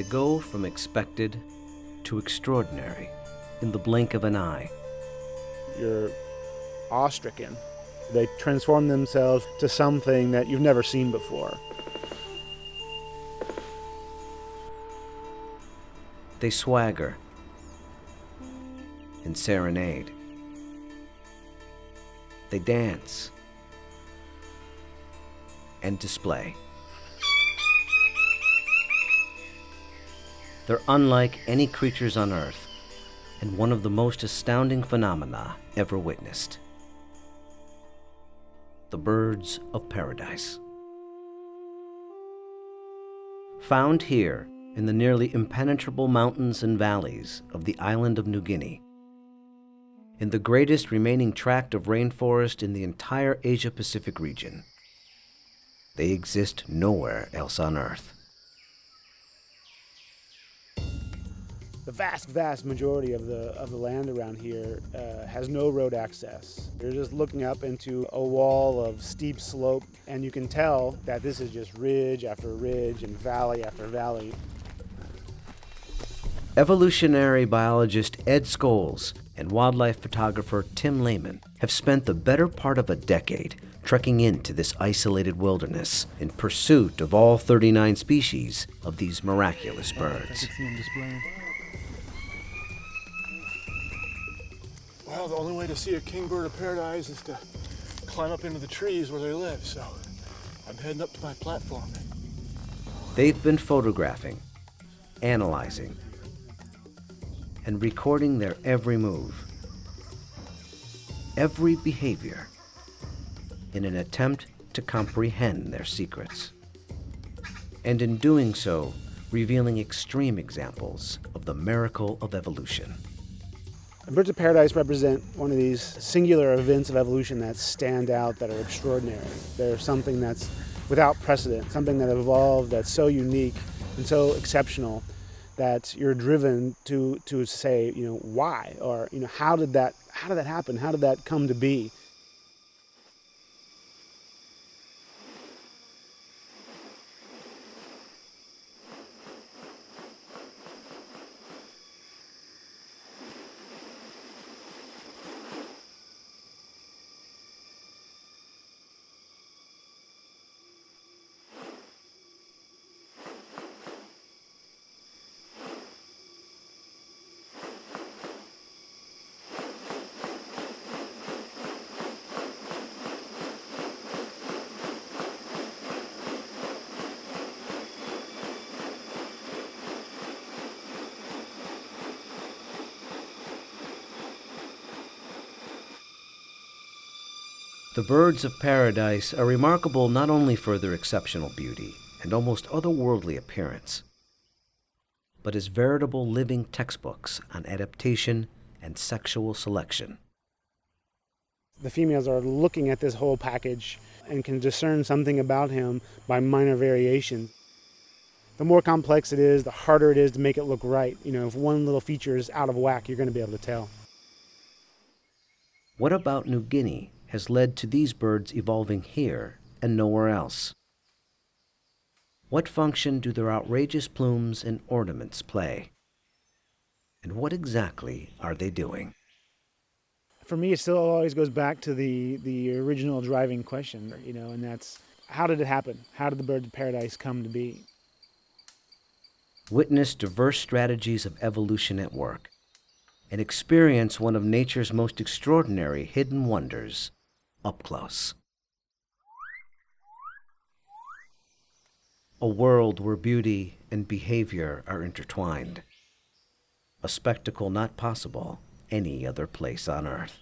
go from expected to extraordinary in the blink of an eye. You're awestricken. They transform themselves to something that you've never seen before. They swagger and serenade. They dance and display. They're unlike any creatures on Earth, and one of the most astounding phenomena ever witnessed. The birds of paradise. Found here in the nearly impenetrable mountains and valleys of the island of New Guinea, in the greatest remaining tract of rainforest in the entire Asia-Pacific region, they exist nowhere else on Earth. The vast majority of the land around here has no road access. You're just looking up into a wall of steep slope, and you can tell that this is just ridge after ridge and valley after valley. Evolutionary biologist Ed Scholes and wildlife photographer Tim Lehman have spent the better part of a decade trekking into this isolated wilderness in pursuit of all 39 species of these miraculous birds. Well, the only way to see a kingbird of paradise is to climb up into the trees where they live, so I'm heading up to my platform. They've been photographing, analyzing, and recording their every move, every behavior, in an attempt to comprehend their secrets. And in doing so, revealing extreme examples of the miracle of evolution. Birds of paradise represent one of these singular events of evolution that stand out, that are extraordinary. They're something that's without precedent, something that evolved that's so unique and so exceptional that you're driven to say, why, or how did that happen? How did that come to be? The birds of paradise are remarkable not only for their exceptional beauty and almost otherworldly appearance, but as veritable living textbooks on adaptation and sexual selection. The females are looking at this whole package and can discern something about him by minor variation. The more complex it is, the harder it is to make it look right. If one little feature is out of whack, you're going to be able to tell. What about New Guinea has led to these birds evolving here and nowhere else? What function do their outrageous plumes and ornaments play? And what exactly are they doing? For me, it still always goes back to the original driving question, and that's, how did it happen? How did the birds of paradise come to be? Witness diverse strategies of evolution at work and experience one of nature's most extraordinary hidden wonders up close. A world where beauty and behavior are intertwined. A spectacle not possible any other place on Earth.